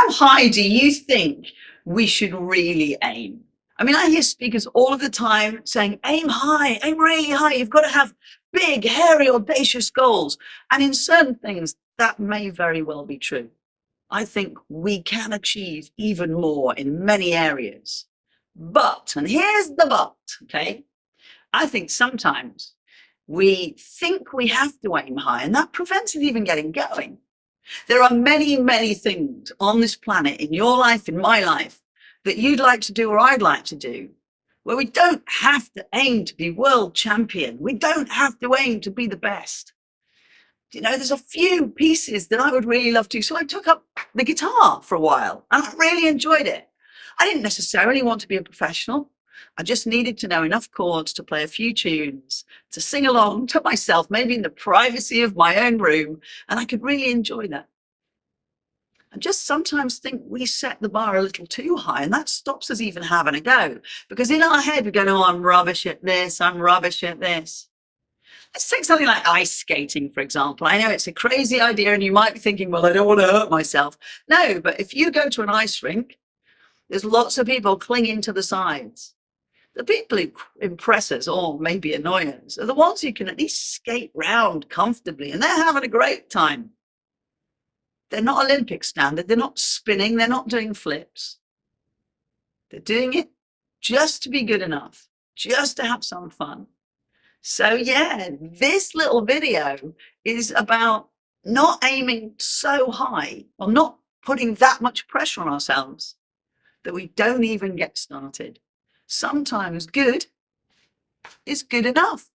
How high do you think we should really aim? I mean, I hear speakers all of the time saying, aim high, aim really high. You've got to have big, hairy, audacious goals. And in certain things, that may very well be true. I think we can achieve even more in many areas. But, and here's the but, okay? I think sometimes we think we have to aim high, and that prevents it even getting going. There are many, many things on this planet, in your life, in my life, that you'd like to do or I'd like to do, where we don't have to aim to be world champion. We don't have to aim to be the best. You know, there's a few pieces that I would really love to. So I took up the guitar for a while and I really enjoyed it. I didn't necessarily want to be a professional. I just needed to know enough chords to play a few tunes, to sing along to myself, maybe in the privacy of my own room, and I could really enjoy that. I just sometimes think we set the bar a little too high, and that stops us even having a go. Because in our head, we go, oh, I'm rubbish at this, I'm rubbish at this. Let's take something like ice skating, for example. I know it's a crazy idea, and you might be thinking, well, I don't want to hurt myself. No, but if you go to an ice rink, there's lots of people clinging to the sides. The people who impress us or maybe annoy us are the ones who can at least skate round comfortably, and they're having a great time. They're not Olympic standard. They're not spinning. They're not doing flips. They're doing it just to be good enough, just to have some fun. So yeah, this little video is about not aiming so high or not putting that much pressure on ourselves that we don't even get started. Sometimes good is good enough.